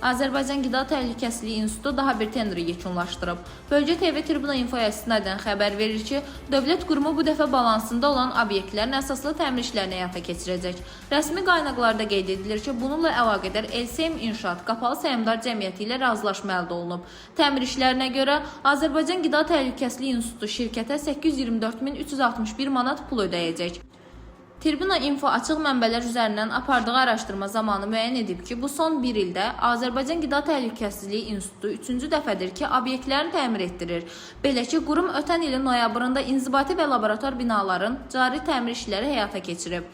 Azərbaycan Qida Təhlükəsizliyi İnstitutu daha bir tenderi yekunlaşdırıb. Bölgə TV Tribuna Infoya istinadən xəbər verir ki, dövlət qurumu bu dəfə balansında olan obyektlərin əsaslı təmir işlərini həyata keçirəcək. Rəsmi qaynaqlarda qeyd edilir ki, bununla əlaqədar LSM İnşaat Qapalı Səhmdar Cəmiyyəti ilə razılaşma əldə olunub. Təmir işlərinə görə Azərbaycan Qida Təhlükəsizliyi İnstitutu şirkətə 824.361 manat pul ödəyəcək. Tribuna Info açıq mənbələr üzərindən apardığı araşdırma zamanı müəyyən edib ki, bu son bir ildə Azərbaycan Qida Təhlükəsizliyi İnstitutu 3-cü dəfədir ki, obyektlərini təmir etdirir. Belə ki, qurum ötən ilin noyabrında inzibati və laborator binaların cari təmir işləri həyata keçirib.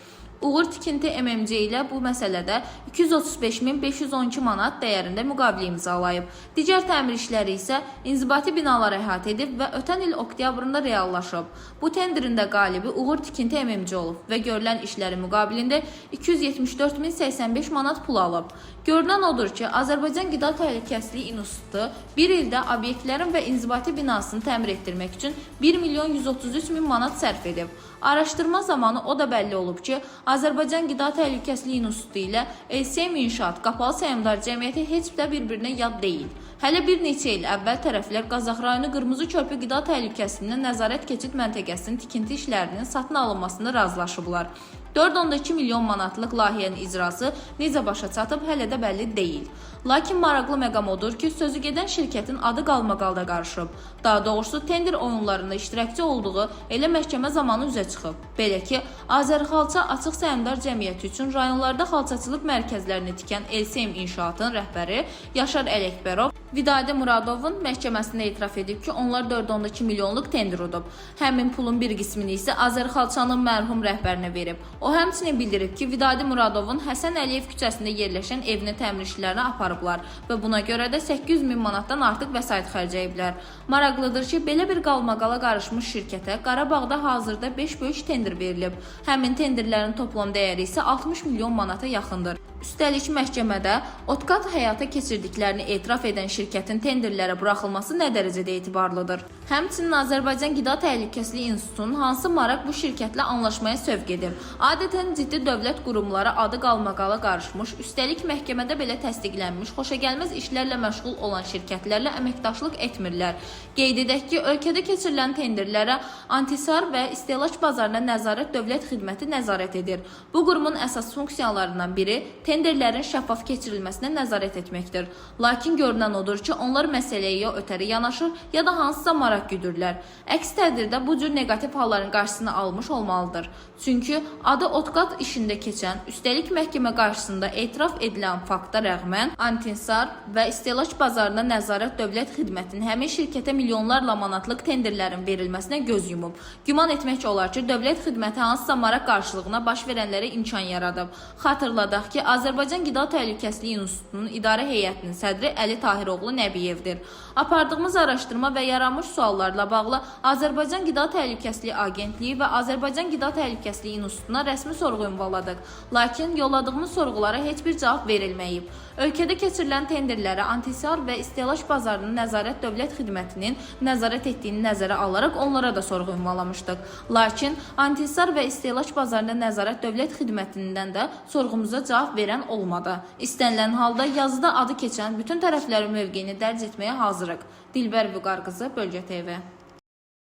Uğur Tikinti MMC ilə bu məsələdə 235.512 manat dəyərində müqavilə imzalayıb. Digər təmir işləri isə inzibati binaları əhatə edib və ötən il oktyabrında reallaşıb. Bu tenderin də qalibi Uğur Tikinti MMC olub və görülən işlərin müqabilində 274.085 manat pul alıb. Görünən odur ki, Azərbaycan Qida Təhlükəsizliyi İnstitutu bir ildə obyektlərin və inzibati binasını təmir etdirmək üçün 1.133.000 manat sərf edib. Araşdırma zamanı o da bəlli olub ki, Azərbaycan Qida Təhlükəsizliyi İnstitutu ilə LSM İnşaat Qapalı Səhmdar Cəmiyyəti heç də bir-birinə yad deyil. Hələ bir neçə il əvvəl tərəflər Qazax rayonu Qırmızı Körpü Qida Təhlükəsizliyinin nəzarət keçid məntəqəsinin tikinti işlərinin satın alınmasını razılaşıblar. 4.2 milyon manatlıq layihənin icrası necə başa çatıb hələ də bəlli deyil. Lakin maraqlı məqam odur ki, sözü gedən şirkətin adı qalmaqalda qarışıb. Daha doğrusu tender oyunlarında iştirakçı olduğu elə məhkəmə zamanı üzə çıxıb. Belə ki, Azərxalça Açıq Səhmdar Cəmiyyəti üçün rayonlarda xalçaçılıq mərkəzlərini tikən LSM İnşaatın rəhbəri Yaşar Ələkbərov Vidadi Muradovun məhkəməsində etiraf edib ki, onlar 4.2 milyonluq tender udub. Həmin pulun bir qismini isə Azərxalçanın mərhum rəhbərinə verib. O həmçinin bildirib ki, Vidadi Muradovun Həsən Əliyev küçəsində yerləşən evini təmir işlərinə aparıblar və buna görə də 800.000 manatdan artıq vəsait xərcləyiblər. Maraqlıdır ki, belə bir qalmaqala qarışmış şirkətə Qarabağda hazırda 5 böyük tender verilib. Həmin tenderlərin toplam dəyəri isə 60 milyon manata yaxındır. Üstəlik məhkəmədə OTKAT həyata keçirdiklərini etiraf edən şirkətin tenderlərə buraxılması nə dərəcədə etibarlıdır? Həmçinin Azərbaycan Qida Təhlükəsizliyi İnstitutunun hansı maraq bu şirkətlə anlaşmaya sövq edib? Adətən ciddi dövlət qurumları adı qalmaqala qarışmış, üstəlik məhkəmədə belə təsdiqlənmiş, xoşagəlməz işlərlə məşğul olan şirkətlərlə əməkdaşlıq etmirlər. Qeyd edək ki, ölkədə keçirilən tenderlərə Antisar və İstehlak Bazarına Nəzarət Dövlət Xidməti nəzarət edir. Bu qurumun əsas funksiyalarından biri tenderlərin şəffaf keçirilməsinə nəzarət etməkdir. Lakin görünən odur ki, onlar məsələyə ya ötəri yanaşır, ya da hansısa maraq güdürlər. Əks təqdirdə bu cür neqativ halların qarşısını almış olmalıdır. Çünki adı OTKAT işində keçən, üstəlik məhkəmə qarşısında etiraf edilən fakta rəğmən Antisar və İstehlak Bazarına Nəzarət Dövlət Xidmətinin həmin şirkətə milyonlarla manatlıq tenderlərin verilməsinə göz yumub. Güman etmək olar ki, dövlət xidməti hansısa maraq qarşılığına baş verənlərə imkan yaradıb. Xatırladaq ki, Azərbaycan Qida Təhlükəsizliyi İnstitutunun idarə heyətinin sədri Əli Tahiroğlu Nəbiyevdir. Apardığımız araşdırma və yaranmış suallarla bağlı Azərbaycan Qida Təhlükəsizliyi Agentliyi və Azərbaycan Qida Təhlükəsizliyi İnstitutuna rəsmi sorğu ünvanladıq. Lakin yolladığımız sorğulara heç bir cavab verilməyib. Ölkədə keçirilən tenderlərə Antisar və İstehlak Bazarının Nəzarət Dövlət Xidmətinin nəzarət etdiyini nəzərə alaraq onlara da sorğu ünvanlamışdıq. Lakin Antisar və İstehlak Bazarına Nəzarət Dövlət Xidmətindən də sorğumuza cavab verən olmadı. İstənilən halda yazıda adı keçən bütün tərəflərin mövqeyini dərc etməyə hazırıq. Dilbər Vüqar qızı, Bölgə TV.